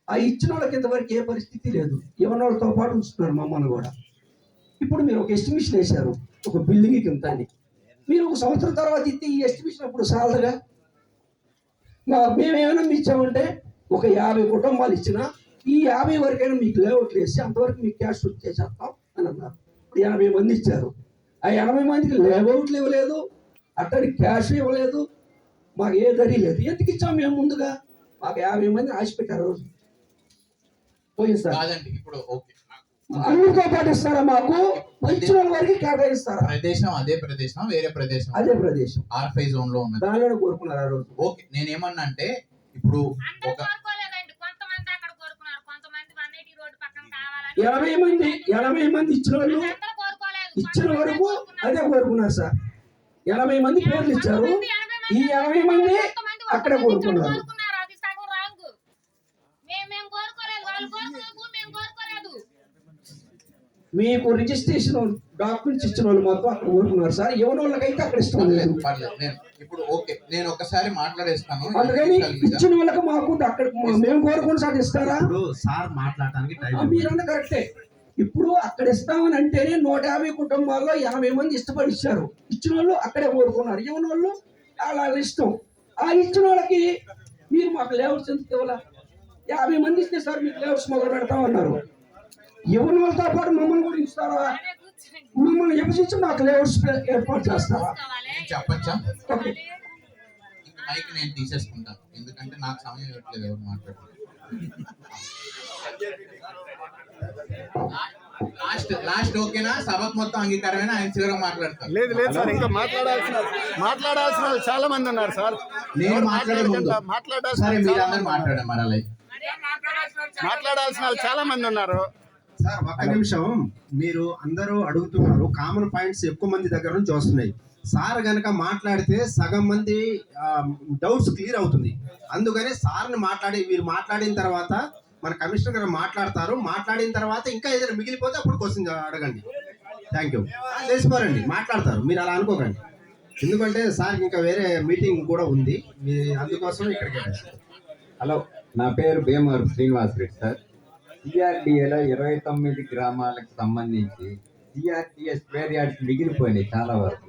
ఆ ఇచ్చిన వాళ్ళకి ఇంతవరకు ఏ పరిస్థితి లేదు, ఇవ్వని వాళ్ళతో పాటు ఉంచుతున్నారు మమ్మల్ని కూడా. ఇప్పుడు మీరు ఒక ఎస్టిమేషన్ వేశారు ఒక బిల్డింగ్కి ఇంత అని, మీరు ఒక సంవత్సరం తర్వాత ఇస్తే ఈ ఎస్టిమేషన్ అప్పుడు సాలదుగా. మేమేమైనా ఇచ్చామంటే ఒక 50 కుటుంబాలు ఇచ్చినా ఈ 50 వరకైనా మీకు లేఅవుట్లు వేసి అంతవరకు మీకు క్యాష్ చేసేస్తాం అని అన్నారు. ఇప్పుడు 80 మంది ఇచ్చారు. ఆ 80 మందికి లేఅవుట్లు ఇవ్వలేదు, అట్టని క్యాష్ ఇవ్వలేదు, మాకు ఏ దరి లేదు. ఎందుకు ఇచ్చాం మేము ముందుగా? మాకు 50 మంది ఆశ పెట్టారు రోజు పోయింది సార్. కాదండి, ఇప్పుడు ఓకే, అన్నితో పాటు ఇస్తారా? మాకు ఇచ్చిన వరకు కేటాయిస్తారా? ప్రదేశం అదే ప్రదేశం, వేరే ప్రదేశం అదే ప్రదేశం R5 జోన్ లో ఉన్నది. దానిలోనే కోరుకున్నారు ఆ రోజు. ఓకే, నేనేమన్నా అంటే ఇప్పుడు ఒక 80 మంది ఇచ్చిన వాళ్ళు ఇచ్చిన వరకు అదే కోరుకున్నారు సార్. 80 మంది పేర్లు ఇచ్చారు, ఈ 80 మంది అక్కడే కోరుకున్నారు. మీకు రిజిస్ట్రేషన్ డాక్యుమెంట్స్ ఇచ్చిన వాళ్ళు మొత్తం అక్కడ కోరుకున్నారు సార్. ఎవరి వాళ్ళకైతే అక్కడ ఇష్టం లేదు. ఇప్పుడు ఓకే, నేను ఒకసారి మాట్లాడేస్తాను. అందుకని ఇచ్చిన వాళ్ళకి మాకు అక్కడ మేము కోరుకున్న సార్ ఇస్తారా? సార్ మాట్లాడటానికి మీరన్నా కరెక్టే. ఇప్పుడు అక్కడ ఇస్తామని అంటేనే 150 కుటుంబాల్లో 80 మంది ఇష్టపడి ఇచ్చారు. ఇచ్చిన వాళ్ళు అక్కడే కోరుకున్నారు, ఇవ్వని వాళ్ళు అలా ఇష్టం. ఆ ఇచ్చిన వాళ్ళకి మీరు మాకు లేఅవుట్స్ ఎందుకు ఇవ్వాలా? 50 మంది ఇస్తే సార్ మీకు లేఅవుట్స్ మొదలు పెడతామన్నారు. ఇవ్వని వాళ్ళతో పాటు మమ్మల్ని కూడా ఇస్తారా? మమ్మల్ని విభజించి మాకు లేఅవుట్స్ ఏర్పాటు చేస్తారా? చెప్పచ్చా? ఓకే, మైక్ నేను తీసేసుకుంటాను, ఎందుకంటే నాకు సమయం ఇవ్వట్లేదు ఎవరు మాట్లాడుతున్నారు. లాస్ట్ ఓకేనా? సభకు మొత్తం అంగీకారమేనా? ఆయన చివరిగా మాట్లాడతాను. లేదు లేదు సార్, ఇంకా మాట్లాడాల్సిన వాళ్ళు చాలా మంది ఉన్నారు సార్. నేను మాట్లాడే ముందు సరే మీరందరూ మాట్లాడారు. మరి అలా మాట్లాడాల్సిన వాళ్ళు చాలా మంది ఉన్నారు సార్. ఒక్క నిమిషం, మీరు అందరూ అడుగుతున్నారు, కామన్ పాయింట్స్ ఎక్కువ మంది దగ్గర నుంచి వస్తున్నాయి. సార్ గనక మాట్లాడితే సగం మంది డౌట్స్ క్లియర్ అవుతుంది. అందుకని సార్ని మీరు మాట్లాడిన తర్వాత మన కమిషనర్ గారు మాట్లాడతారు. మాట్లాడిన తర్వాత ఇంకా ఏదైనా మిగిలిపోతే అప్పుడు క్వశ్చన్ అడగండి. Thank you. లేచిపోరండి, మాట్లాడతారు, మీరు అలా అనుకోకండి. ఎందుకంటే సార్ ఇంకా వేరే మీటింగ్ కూడా ఉంది, అందుకోసం ఇక్కడికి. హలో, నా పేరు భీమవరం శ్రీనివాస్ రెడ్డి సార్. సిఆర్డిఏలో 29 గ్రామాలకు సంబంధించి సిఆర్డిఏ స్క్వేర్ యార్డ్స్ మిగిలిపోయినాయి చాలా వరకు.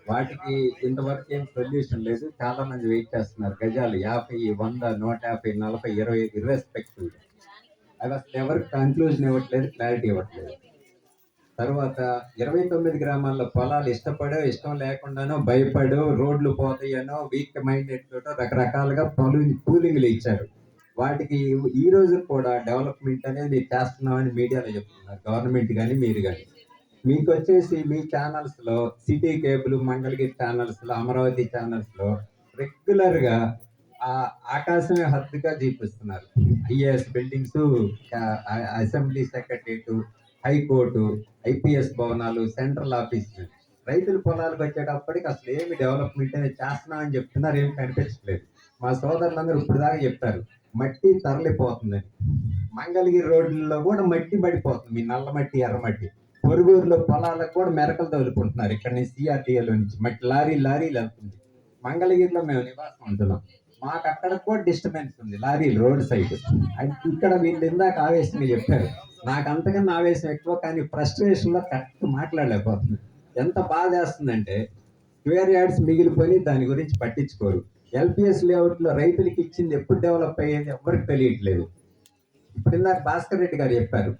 వాటికి ఇంతవరకు ఏం సొల్యూషన్ లేదు. చాలా మంది వెయిట్ చేస్తున్నారు. గజాలు 50, 100, 150, 40, 20 ఇర్రెస్పెక్టివ్. అవి అసలు ఎవరికి కన్క్లూజన్ ఇవ్వట్లేదు, క్లారిటీ ఇవ్వట్లేదు. తర్వాత 29 గ్రామాల్లో పొలాలు ఇష్టపడో ఇష్టం లేకుండానో భయపడో రోడ్లు పోతాయనో వీక్ మైండెడ్ తోటో రకరకాలుగా కూలింగ్లు ఇచ్చారు. వాటికి ఈ రోజు కూడా డెవలప్మెంట్ అనేది మీరు చేస్తున్నామని మీడియాలో చెప్తున్నారు, గవర్నమెంట్ కానీ మీరు కానీ. మీకు వచ్చేసి మీ ఛానల్స్లో సిటీ కేబుల్, మంగళగిరి ఛానల్స్లో, అమరావతి ఛానల్స్లో రెగ్యులర్గా ఆ ఆకాశమే హద్దుగా చూపిస్తున్నారు. IAS buildings, assembly secretariat, high court, IPS భవనాలు, సెంట్రల్ ఆఫీసులు. రైతుల పొలాలకు వచ్చేటప్పటికి అసలు ఏమి డెవలప్మెంట్ అనేది చేస్తున్నామని చెప్తున్నారు, ఏమి కనిపించట్లేదు. మా సోదరులందరూ ఇప్పుడు దాకా చెప్తారు మట్టి తరలిపోతుందని. మంగళగిరి రోడ్లలో కూడా మట్టి పడిపోతుంది, మీ నల్ల మట్టి, ఎర్రమట్టి. పొరుగురులో పొలాలకు కూడా మెరకలు తగులుకుంటున్నారు. ఇక్కడ నుంచి సిఆర్టీఏలో నుంచి మట్టి లారీలు వెళ్తుంది. మంగళగిరిలో మేము నివాసం ఉంటున్నాం, మాకు అక్కడ కూడా డిస్టర్బెన్స్ ఉంది, లారీలు రోడ్ సైడ్. ఇక్కడ వీళ్ళు ఇందాక ఆవేశంగా చెప్పారు, నాకు అంతకన్నా ఆవేశం ఎక్కువ, కానీ ఫ్రస్ట్రేషన్లో కరెక్ట్ మాట్లాడలేకపోతుంది. ఎంత బాధ వేస్తుందంటే స్క్వేర్ యార్డ్స్ మిగిలిపోయి దాని గురించి పట్టించుకోరు. ఎల్పిఎస్ లేఅవుట్లో రైతులకి ఇచ్చింది ఎప్పుడు డెవలప్ అయ్యేది ఎవరికి తెలియట్లేదు. ఇప్పుడు ఇందాక భాస్కర్ రెడ్డి గారు చెప్పారు,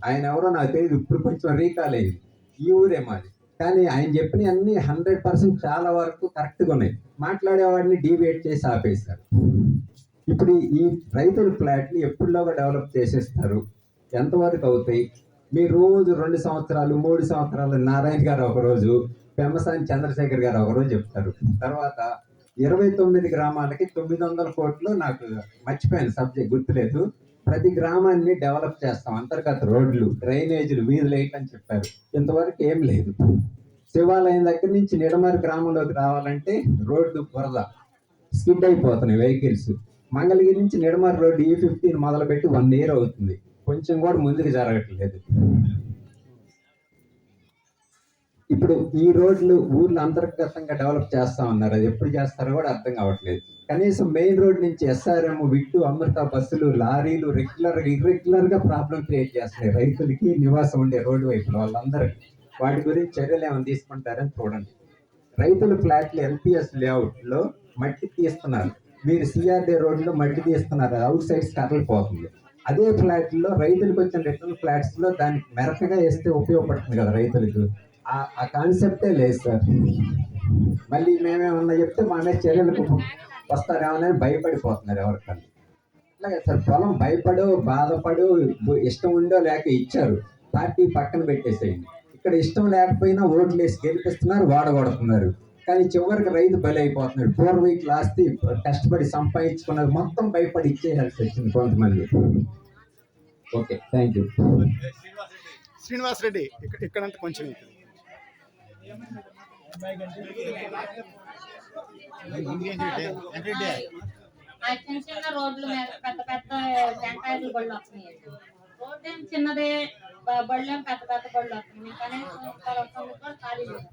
ఆయన ఎవరో నాకు తెలియదు, ఇప్పుడు కొంచెం రీకాల్ అయ్యింది, ఈ ఊరే మాది. కానీ ఆయన చెప్పిన అన్ని 100% చాలా వరకు కరెక్ట్గా ఉన్నాయి. మాట్లాడేవాడిని డిబేట్ చేసి ఆపేశారు. ఇప్పుడు ఈ రైతుల ఫ్లాట్ని ఎప్పుడులోగా డెవలప్ చేసేస్తారు, ఎంతవరకు అవుతాయి? మీరు రోజు 2 సంవత్సరాలు 3 సంవత్సరాలు నారాయణ గారు ఒకరోజు, పెమ్మసాని చంద్రశేఖర్ గారు ఒకరోజు చెప్తారు. తర్వాత 29 గ్రామాలకి 900 కోట్లు, నాకు మర్చిపోయాను సబ్జెక్ట్ గుర్తులేదు, ప్రతి గ్రామాన్ని డెవలప్ చేస్తాం, అంతర్గత రోడ్లు, డ్రైనేజీలు, వీధులు వేయటని చెప్పారు. ఇంతవరకు ఏం లేదు. శివాలయం దగ్గర నుంచి నిడమరు గ్రామంలోకి రావాలంటే రోడ్డు బురద, స్కిడ్ అయిపోతున్నాయి వెహికల్స్. మంగళగిరి నుంచి నిడమరు రోడ్డు E15 మొదలుపెట్టి 1 year అవుతుంది, కొంచెం కూడా ముందుకు జరగట్లేదు. ఇప్పుడు ఈ రోడ్లు ఊర్లు అంతర్గతంగా డెవలప్ చేస్తా ఉన్నారు, అది ఎప్పుడు చేస్తారో కూడా అర్థం కావట్లేదు. కనీసం మెయిన్ రోడ్ నుంచి SRM, విట్టు, అమృత బస్సులు, లారీలు ఇర్రెగ్యులర్గా ప్రాబ్లం క్రియేట్ చేస్తున్నాయి రైతులకి, నివాసం ఉండే రోడ్డు వైపుల వాళ్ళందరికీ. వాటి గురించి చర్యలు ఏమైనా తీసుకుంటారని చూడండి. రైతుల ఫ్లాట్లు ఎల్పిఎస్ లేఅవుట్లో మట్టి తీస్తున్నారు, మీరు సిఆర్డీ రోడ్లో మట్టి తీస్తున్నారు, అవుట్ సైడ్స్ కర్రలిపోతుంది. అదే ఫ్లాట్లో రైతులకు వచ్చిన రిటర్న్ ఫ్లాట్స్లో దానికి మెరకగా వేస్తే ఉపయోగపడుతుంది కదా రైతులకు. ఆ కాన్సెప్టే లేదు సార్. మళ్ళీ మేమేమన్నా చెప్తే మా మీద చర్యలకు వస్తారేమోనని భయపడిపోతున్నారు ఎవరికన్నా. అట్లాగే సార్, పొలం భయపడో బాధపడో ఇష్టం ఉందో లేక ఇచ్చారు, పార్టీ పక్కన పెట్టేసేయండి. ఇక్కడ ఇష్టం లేకపోయినా ఓట్లు వేసి గెలిపిస్తున్నారు, వాడగొడుతున్నారు. కానీ చివరికి రైతు బలి అయిపోతున్నాడు. 4 weeks ఆస్తి కష్టపడి సంపాదించుకున్నది మొత్తం భయపడి ఇచ్చేయాల్సి వచ్చింది కొంతమంది. Okay, thank you. Srinivas Reddy ఇక్కడంటే కొంచెం చిన్న చిన్న రోడ్లు మీద పెద్ద పెద్ద టెంకాయలు బళ్ళు వస్తున్నాయి. రోడ్ ఏం చిన్నదే, బళ్ళు ఏం పెద్ద పెద్ద బళ్ళు వస్తున్నాయి. కనీసం కూడా ఖాళీ లేదు,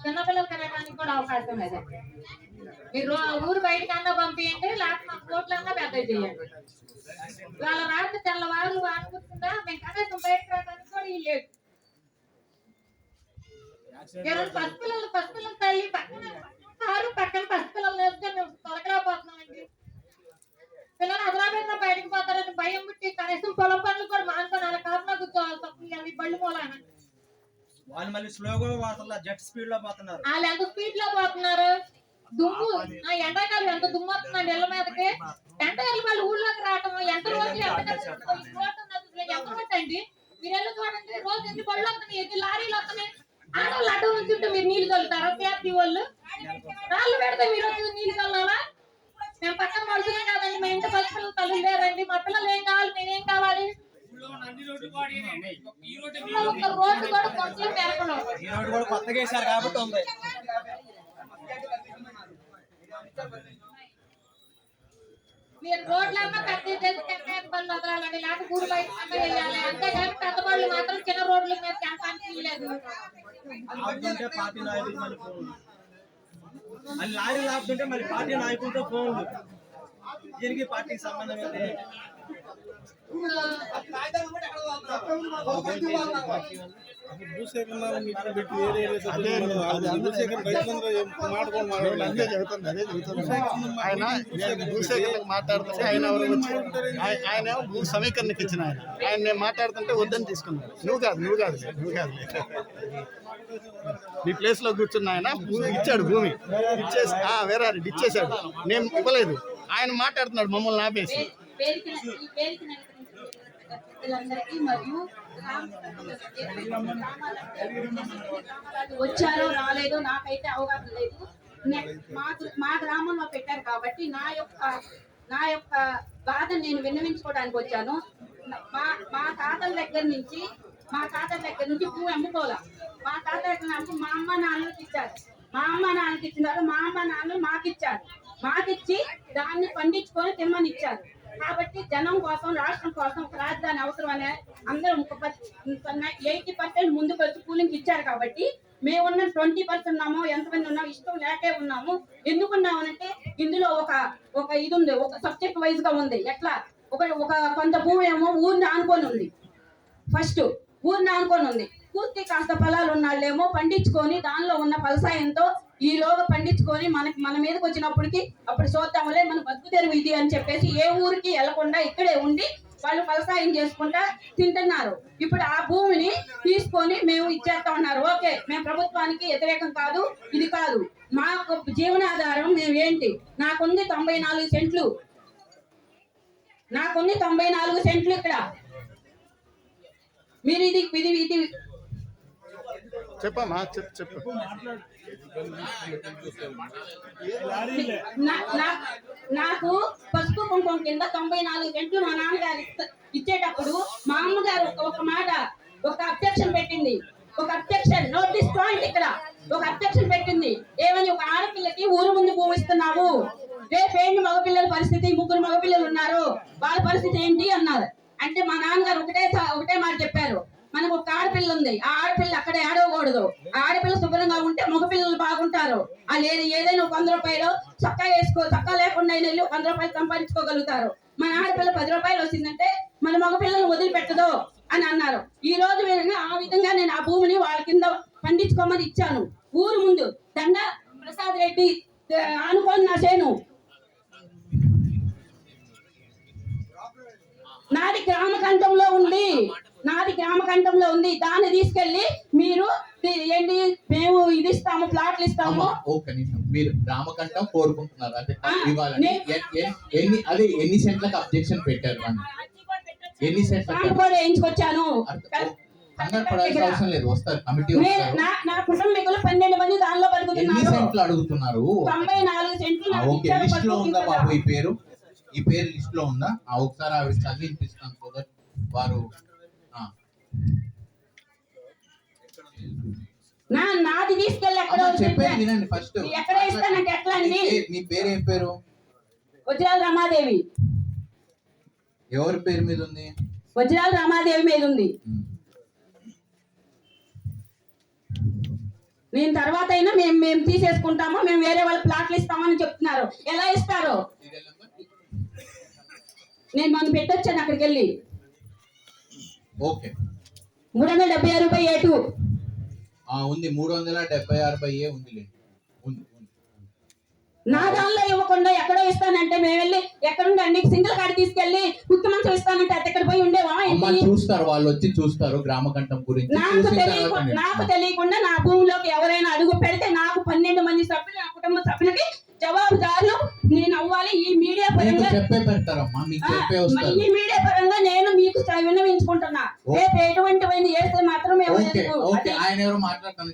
చిన్నపిల్లలు తినడానికి కూడా అవకాశం లేదు. మీరు ఊరు బయటకన్నా పంపించండి, లేకపోతే రోడ్లన్నా పెద్ద చేయండి. వాళ్ళ రాత్రి తెల్లవారు అనుకుంటుందా, మేము కనీసం బయటకు రావడానికి కూడా ఈ లేదు. పసిపిల్లలు తల్లి పక్కన పసిపిల్లలు వేస్తే మేము తొలగలేకపోతున్నామండి. పిల్లలు అదరాబెట్టిన బయటకు పోతారని భయం పుట్టి కనీసం పొలం పనులు కూడా మానుకొని అలా కాపునా కూర్చోవాలి బళ్ళు మూలాన. వాళ్ళు మళ్ళీ స్లోగా పోతున్నారు, జెట్ స్పీడ్ లో పోతున్నారు. వాళ్ళు ఎంత స్పీడ్ లో పోతున్నారు. దుమ్ము ఎండాకాలం ఎంత దుమ్ము వస్తుందండి ఇళ్ళ మీదకి. ఎండాకాలం వాళ్ళు ఊళ్ళోకి రావటం ఎంత రోజులు ఎంత పట్టండి. మీరు వెళ్ళి చూడండి, రోజు ఎన్ని బళ్ళు వస్తున్నాయి, ఎన్ని లారీలు వస్తున్నాయి. ఆడవాళ్ళు అడ్డు ఉంచుంటే మీరు నీళ్ళు కలుగుతారా? సేఫ్టీ వాళ్ళు రాళ్ళు పెడితే మీరు నీళ్ళు కలవాలా? మేము పక్కన మనుషులే కాదండి, మా ఇంటి పసిపిల్లలు తల్లి లేరండి. మా పిల్లలు ఏం కావాలి, మేమేం కావాలి? రోడ్డు కూడా కొంచెం పెరగడం కొత్తగా వేశారు కాబట్టి ఉంది. మీరు రోడ్లన్నా పెద్ద టెంకాయ బళ్ళు వదలాలండి, లేకపోతే ఊరు బయట వేయాలి. అంతేగాని పెద్ద బళ్ళు మాత్రం చిన్న రోడ్ల మీద తెంపడానికి లేదు. పార్టీ నాయకులు మళ్ళీ లారీలు ఆపుతుంటే మళ్ళీ పార్టీ నాయకులతో ఫోన్లు, దీనికి పార్టీకి సంబంధం ఏంటి? మాట్లాడుతుంటే ఆయన భూ సమీకరణకి ఇచ్చిన ఆయన నేను మాట్లాడుతుంటే వద్దని తీసుకున్నాను. నువ్వు కాదు నీ ప్లేస్ లో కూర్చున్న ఆయన ఇచ్చాడు భూమి, ఇచ్చేసి వేరే ఇచ్చేసాడు, నేను ఇవ్వలేదు. ఆయన మాట్లాడుతున్నాడు మమ్మల్ని ఆపేసి. ఈ పేరుకి పెద్దలందరికీ మరియు వచ్చారో రాలేదో నాకైతే అవగాహన లేదు. మా గ్రామంలో పెట్టారు కాబట్టి నా యొక్క బాధను నేను విన్నవించుకోవడానికి వచ్చాను. మా తాతల దగ్గర నుంచి భూమి అమ్ముకోలే. మా తాత దగ్గర నుంచి మా అమ్మ నాన్నలకు ఇచ్చారు. మా అమ్మ నాన్నకి ఇచ్చిన తర్వాత మా అమ్మ నాన్నలు మాకిచ్చారు. మాకిచ్చి దాన్ని పండించుకొని తిమ్మని ఇచ్చారు. కాబట్టి జనం కోసం, రాష్ట్రం కోసం ఒక రాజధాని అవసరం అనే అందరూ 80% ముందుకు వచ్చి కూలింగ్ ఇచ్చారు. కాబట్టి మేమున్న 20% ఉన్నాము, ఎంతమంది ఉన్నాము, ఇష్టం లేకే ఉన్నాము. ఎందుకున్నామనంటే ఇందులో ఒక ఇది ఉంది, ఒక సబ్జెక్ట్ వైజ్ గా ఉంది. ఎట్లా ఒక కొంత భూమి ఏమో ఊరిని ఆనుకొని ఉంది. ఫస్ట్ ఊరిని ఆనుకొని ఉంది. పూర్తి కాస్త పొలాలు ఉన్నాళ్ళేమో పండించుకొని దానిలో ఉన్న ఫలసాయంతో ఈలోగా పండించుకొని మన మీదకి వచ్చినప్పటికి అప్పుడు చూద్దాంలే మన బతుకు తెరువు ఇది అని చెప్పేసి ఏ ఊరికి వెళ్లకుండా ఇక్కడే ఉండి వాళ్ళు ఫలసాయం చేసుకుంటా తింటున్నారు. ఇప్పుడు ఆ భూమిని తీసుకొని మేము ఇచ్చేస్తా ఉన్నారు. ఓకే, మేము ప్రభుత్వానికి వ్యతిరేకం కాదు, ఇది కాదు. మా జీవనాధారం మేము ఏంటి? నాకుంది 94 సెంట్లు. ఇక్కడ మీరు ఇది చెప్పమ్మా, చెప్పు. నాకు పసుపు కుంకుమ కింద 94 సెంట్లు మా నాన్నగారు ఇచ్చేటప్పుడు మా అమ్మగారు ఒక అబ్జెక్షన్ పెట్టింది. నోటీస్ పాయింట్ ఇక్కడ ఒక అబ్జెక్షన్ పెట్టింది. ఏమని? ఒక ఆడపిల్లకి ఊరు ముందు భూమి ఇస్తున్నావు, రేపేంటి మగపిల్లల పరిస్థితి? 3 మగపిల్లలు ఉన్నారు, వాళ్ళ పరిస్థితి ఏంటి అన్నారు. అంటే మా నాన్నగారు ఒకటే మాట చెప్పారు, మనకు ఒక ఆడపిల్ల ఉంది, ఆ ఆడపిల్ల అక్కడ ఏడవకూడదు. ఆ ఆడపిల్ల శుభ్రంగా ఉంటే మగపిల్లలు బాగుంటారు. ఆ ఏదైనా 100 రూపాయలు చక్కా లేకుండా వెళ్ళి 100 రూపాయలు సంపాదించుకోగలుగుతారు. మన ఆడపిల్ల 10 రూపాయలు వచ్చిందంటే మన మగపిల్లలు వదిలిపెట్టదు అని అన్నారు. ఈ రోజు ఆ విధంగా నేను ఆ భూమిని వాళ్ళ కింద పండించుకోమని ఇచ్చాను. ఊరు ముందు దండ ప్రసాద్ రెడ్డి అనుకోని నా చేను నాది గ్రామ కంఠంలో ఉంది. దాన్ని తీసుకెళ్లి మీరు ఏంటి, మేము ఇది ఇస్తాము, ప్లాట్లు ఇస్తాము. ఒక్క నిమిషం, మీరు గ్రామకంఠం కోరుకుంటున్నారు అంటే ఇవ్వాలని ఎన్ని సెంట్లకు అబ్జెక్షన్ పెట్టారు? ఎన్ని సెంట్లు వేయించుకొచ్చాను. అవసరం లేదు, వస్తారు కమిటీ. నా కుటుంబీకులు 12 మంది దానిలో ఎన్ని సెంట్లు అడుగుతున్నారు? 94 సెంట్లు. ఓకే, లిస్ట్ లో ఉందా బాబు ఈ పేరు లిస్ట్ లో ఉందా? ఒకసారి ఆవిడ చదివినిపిస్తాను సో దట్ వారు నాది తీసుకెళ్ళి చెప్పేది వినండి. ఫస్ట్ ఎక్కడ ఇస్తానంటే ఎట్లా అండి? మీ పేరు ఏం పేరు? వజ్రాల రమాదేవి. ఎవరి పేరు మీద ఉంది? వజ్రాల రమాదేవి మీద ఉంది. నేను తర్వాత అయినా మేము తీసేసుకుంటాము, మేము వేరే వాళ్ళ ప్లాట్లు ఇస్తామని చెప్తున్నారు. ఎలా ఇస్తారు? నేను మనం పెట్టొచ్చాను అక్కడికి వెళ్ళి. ఓకే, 376 రూపాయలు ఏటు ఉంది. 376 ఉంది. నా దానిలో ఇవ్వకుండా ఎక్కడో ఇస్తానంటే మేము వెళ్ళి ఎక్కడుండండి సింగిల్ కార్డు తీసుకెళ్లి కుత్తి మంచం ఇస్తానంటే అది ఎక్కడ పోయి ఉండేవా? చూస్తారు, వాళ్ళు వచ్చి చూస్తారు గ్రామకంఠం గురించి. నాకు తెలియకుండా నా భూమిలోకి ఎవరైనా అడుగు పెడితే నాకు 12 మంది సభ్యులు, నా కుటుంబ సభ్యులకి జవాబుదారులు నేను అవ్వాలి. ఈ మీడియా పరంగా నేను మీకు విన్నవించుకుంటున్నా. రేపు ఎటువంటి వేస్తే మాత్రం ఆయన ఎవరు మాట్లాడతాను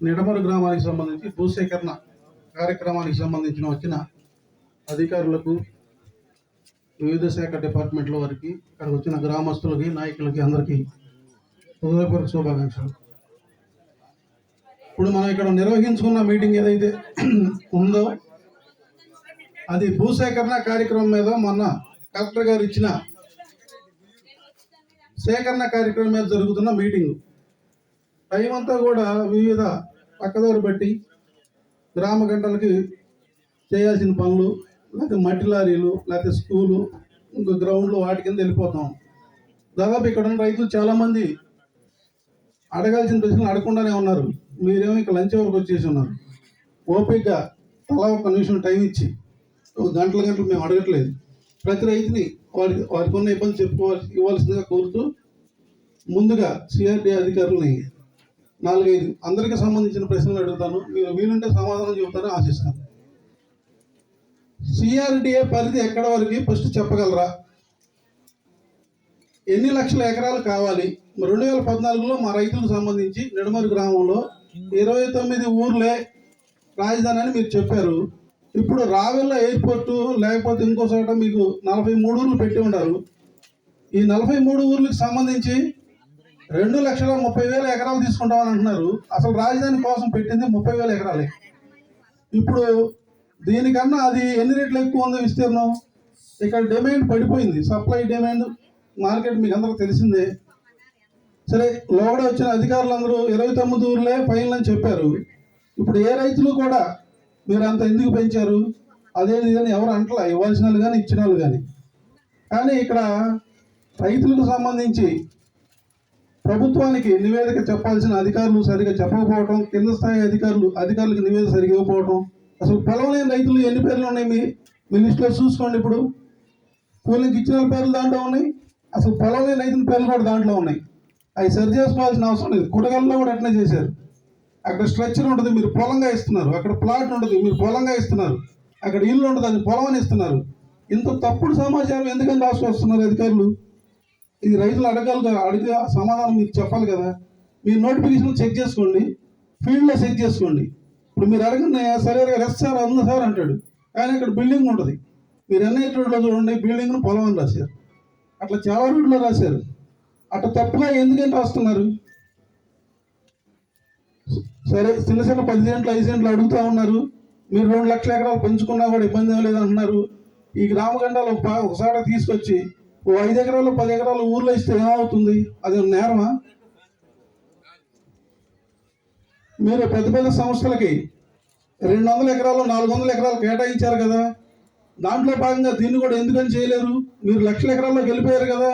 నిడమరు గ్రామానికి సంబంధించి భూసేకరణ కార్యక్రమానికి సంబంధించిన వచ్చిన అధికారులకు, వివిధ శాఖ డిపార్ట్మెంట్ల వారికి, ఇక్కడికి వచ్చిన గ్రామస్తులకి, నాయకులకి అందరికీ హృదయపూర్వక శుభాకాంక్షలు. ఇప్పుడు మనం ఇక్కడ నిర్వహించుకున్న మీటింగ్ ఏదైతే ఉందో అది భూసేకరణ కార్యక్రమం మీద మొన్న కలెక్టర్ గారు ఇచ్చిన సేకరణ కార్యక్రమం మీద జరుగుతున్న మీటింగు. టైం అంతా కూడా వివిధ పక్కదారి బట్టి గ్రామ గంటలకి చేయాల్సిన పనులు, లేకపోతే మట్టి లారీలు, లేకపోతే స్కూలు, ఇంకో గ్రౌండ్లు, వాటి కింద వెళ్ళిపోతాం. దాదాపు ఇక్కడ ఉన్న రైతులు చాలామంది అడగాల్సిన ప్రశ్నలు అడగకుండానే ఉన్నారు. మీరేమో ఇక్కడ లంచ్ వరకు వచ్చేసి ఉన్నారు. ఓపికగా తలా 1 నిమిషం టైం ఇచ్చి గంటలు మేము అడగట్లేదు. ప్రతి రైతుని వారికి ఉన్న ఇబ్బంది ఇవ్వాల్సిందిగా కోరుతూ ముందుగా సిఆర్డి అధికారులని 4-5 అందరికీ సంబంధించిన ప్రశ్నలు అడుగుతాను. మీరు వీలుంటే సమాధానం చెబుతారని ఆశిస్తాను. సిఆర్డిఏ పరిధి ఎక్కడ వరకు ఫస్ట్ చెప్పగలరా? ఎన్ని లక్షల ఎకరాలు కావాలి? 2014లో మా రైతులకు సంబంధించి నిడమరు గ్రామంలో 29 ఊర్లే రాజధాని అని మీరు చెప్పారు. ఇప్పుడు రావెల్ల ఎయిర్పోర్టు లేకపోతే ఇంకో చోట మీకు 43 ఊర్లు పెట్టి ఉంటారు. ఈ 43 ఊర్లకు సంబంధించి 2,30,000 ఎకరాలు తీసుకుంటామని అంటున్నారు. అసలు రాజధాని కోసం పెట్టింది 30,000 ఎకరాలే. ఇప్పుడు దీనికన్నా అది ఎన్ని రెట్లు ఎక్కువ ఉంది విస్తీర్ణం? ఇక్కడ డిమాండ్ పడిపోయింది. సప్లై డిమాండ్ మార్కెట్ మీకు అందరూ తెలిసిందే. సరే, లోగడ వచ్చిన అధికారులందరూ 29 ఊర్లే ఫైనల్ అని చెప్పారు. ఇప్పుడు ఏ రైతులు కూడా మీరు అంత ఎందుకు పెంచారు అదేది అని ఎవరు అంటలా, ఇవ్వాల్సిన వాళ్ళు కానీ ఇచ్చిన వాళ్ళు కానీ. కానీ ఇక్కడ రైతులకు సంబంధించి ప్రభుత్వానికి నివేదిక చెప్పాల్సిన అధికారులు సరిగా చెప్పకపోవటం, కింద స్థాయి అధికారులకు నివేదిక సరిగా ఇవ్వకపోవటం. అసలు పొలం లేని రైతులు ఎన్ని పేర్లు ఉన్నాయి మీ లిస్టులో చూసుకోండి. ఇప్పుడు కూలింగ్కి ఇచ్చిన పేర్లు దాంట్లో ఉన్నాయి, అసలు పొలం లేని రైతుల పేర్లు కూడా దాంట్లో ఉన్నాయి. అవి సరి చేసుకోవాల్సిన అవసరం లేదు. కుటగల్లో కూడా అట్లనే చేశారు. అక్కడ స్ట్రక్చర్ ఉంటుంది, మీరు పొలంగా ఇస్తున్నారు. అక్కడ ప్లాట్ ఉంటుంది, మీరు పొలంగా ఇస్తున్నారు. అక్కడ ఇల్లు ఉంటుంది, అది పొలం అని ఇస్తున్నారు. ఇంత తప్పుడు సమాచారం ఎందుకని రాసుకొస్తున్నారు అధికారులు? ఇది రైతులు అడిగే సమాధానం మీరు చెప్పాలి కదా. మీరు నోటిఫికేషన్ చెక్ చేసుకోండి, ఫీల్డ్లో చెక్ చేసుకోండి. ఇప్పుడు మీరు అడగండి, సరిగా రెస్ట్ సార్ ఉంది సార్ అంటాడు, కానీ అక్కడ బిల్డింగ్ ఉంటుంది. మీరు ఎన్ఐ రోడ్లో చూడండి, బిల్డింగ్ను పొలం అని రాశారు. అట్లా చాలా రోడ్లో రాశారు. అట్లా తప్పుగా ఎందుకని రాస్తున్నారు? సరే, చిన్న 10 సెంట్లు 5 సెంట్లు అడుగుతూ ఉన్నారు. మీరు 2 లక్షల ఎకరాలు పెంచుకున్నా కూడా ఇబ్బంది ఏం లేదంటున్నారు. ఈ గ్రామ గండాలు ఒకసారి తీసుకొచ్చి 5 ఎకరాలు 10 ఎకరాలు ఊర్లో ఇస్తే ఏమవుతుంది? అది నేరమా? మీరు పెద్ద పెద్ద సంస్థలకి 200 ఎకరాలు 400 ఎకరాలు కేటాయించారు కదా, దాంట్లో భాగంగా దీన్ని కూడా ఎందుకని చేయలేరు? మీరు లక్షల ఎకరాల్లో గెలిపోయారు కదా,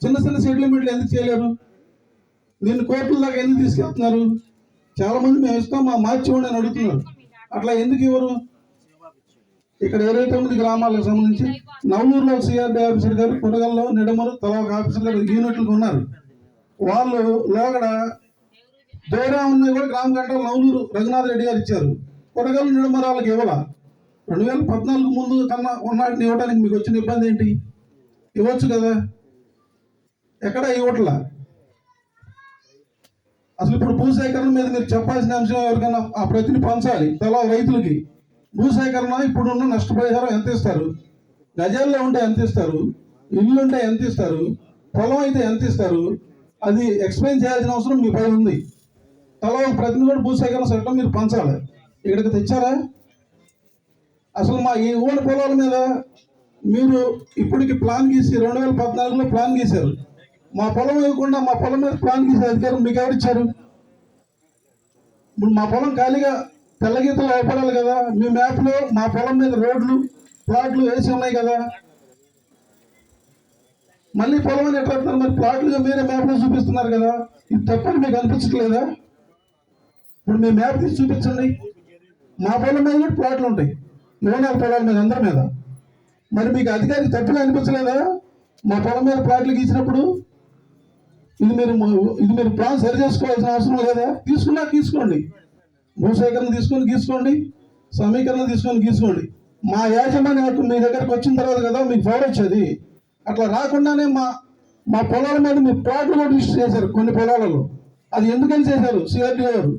చిన్న సెటిల్మెంట్లు ఎందుకు చేయలేరు? దీన్ని కోర్టుల దాకా ఎందుకు తీసుకెళ్తున్నారు? చాలా మంది మేము ఇస్తాం, మా మార్చివ్వండి అని అడుగుతున్నారు. అట్లా ఎందుకు ఇవ్వరు? ఇక్కడ 29 గ్రామాలకు సంబంధించి నవలూరులో సిఆర్డి ఆఫీసర్ గారు, కొనగల్లో నిడమరు తలా ఒక ఆఫీసర్ గారు యూనిట్లు ఉన్నారు. వాళ్ళు లోగడ దూరా ఉన్నాయి కూడా గ్రామ గంటలు నవలూరు రఘునాథ్ రెడ్డి గారు ఇచ్చారు. కొనగల్లు నిడమరు వాళ్ళకి ఇవ్వాల. 2014 ముందు కన్నా ఉన్నాటిని ఇవ్వడానికి మీకు వచ్చిన ఇబ్బంది ఏంటి? ఇవ్వచ్చు కదా, ఎక్కడ ఇవ్వట్లా. అసలు ఇప్పుడు భూసేకరణ మీద మీరు చెప్పాల్సిన అంశం ఎవరికైనా ఆ ప్రతిని పంచాలి. తలా రైతులకి భూసేకరణ ఇప్పుడున్న నష్టపరిహారం ఎంత ఇస్తారు, గజాల్లో ఉంటే ఎంత ఇస్తారు, ఇల్లు ఉంటే ఎంత ఇస్తారు, పొలం అయితే ఎంత ఇస్తారు, అది ఎక్స్ప్లెయిన్ చేయాల్సిన అవసరం మీ పై ఉంది. తలా ప్రతిని కూడా భూసేకరణ చట్టం మీరు పంచాలి. ఇక్కడికి తెచ్చారా? అసలు మా ఈ ఊళ్ళ పొలాల మీద మీరు ఇప్పటికి ప్లాన్ గీసి 2014లో ప్లాన్ గీశారు. మా పొలం ఇవ్వకుండా మా పొలం మీద ప్లాన్ గీసే అధికారం మీకు ఎవరిచ్చారు? ఇప్పుడు మా పొలం ఖాళీగా తెల్లగీతలు అవపడాలి కదా. మీ మ్యాప్లో మా పొలం మీద రోడ్లు ప్లాట్లు వేసి ఉన్నాయి కదా, మళ్ళీ పొలం అని ఎట్లా పెడతారు? మరి ప్లాట్లుగా మీరే మ్యాప్లో చూపిస్తున్నారు కదా, ఇది తప్పని మీకు అనిపించట్లేదా? ఇప్పుడు మీ మ్యాప్ తీసి చూపించండి. మా పొలం మీద కూడా ప్లాట్లు ఉంటాయి, ఓనర్ పొలాల మీద అందరి మీద. మరి మీకు అధికారికి తప్పుగా అనిపించలేదా మా పొలం మీద ప్లాట్లు గీసినప్పుడు? ఇది మీరు ప్లాన్ సరి చేసుకోవాల్సిన అవసరం లేదా? తీసుకోండి, భూసేకరణ గీసుకోండి, సమీకరణ గీసుకోండి. మా యాజమాన్య హక్కు మీ దగ్గరకు వచ్చిన తర్వాత కదా మీకు ఫైర్ వచ్చేది. అట్లా రాకుండానే మా పొలాల మీద మీరు ప్లాట్లు కూడా రిజిస్టర్ చేశారు కొన్ని పొలాలలో. అది ఎందుకని చేశారు సిఆర్డీ గారు?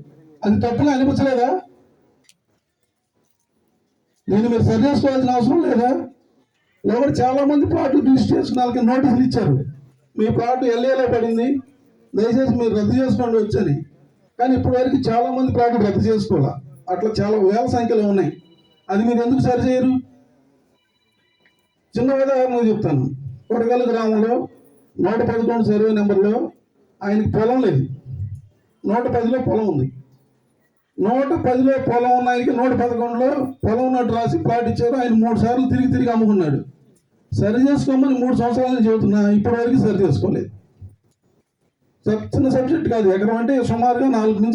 అది తప్పుగా అనిపించలేదా? నేను మీరు సరి చేసుకోవాల్సిన అవసరం లేదా? ఎవరు చాలా మంది ప్లాట్లు రిజిస్టర్ చేసుకున్న వాళ్ళకి నోటీసులు ఇచ్చారు, మీ ప్లాట్ ఎల్ఏలో పడింది, దయచేసి మీరు రద్దు చేసుకోండి వచ్చని. కానీ ఇప్పటి వరకు చాలా మంది ప్లాట్లు రద్దు చేసుకోవాలా. అట్లా చాలా వేల సంఖ్యలో ఉన్నాయి. అది మీరు ఎందుకు సరి చేయరు? చిన్న ఉదాహరణ చెప్తాను. కొడగల్లు గ్రామంలో 111 సర్వే నెంబర్లో ఆయనకి పొలం లేదు, 110లో పొలం ఉంది. 110లో పొలం ఉన్న ఆయనకి 111లో పొలం ఉన్నట్టు రాసి ప్లాట్ ఇచ్చారు. ఆయన 3 సార్లు తిరిగి అమ్ముకున్నాడు. సరి చేసుకోమని 3 సంవత్సరాలు చెబుతున్నా, ఇప్పటి వరకు సరి చేసుకోలేదు. చిన్న సబ్జెక్ట్ కాదు. ఎకరం అంటే సుమారుగా 4 నుంచి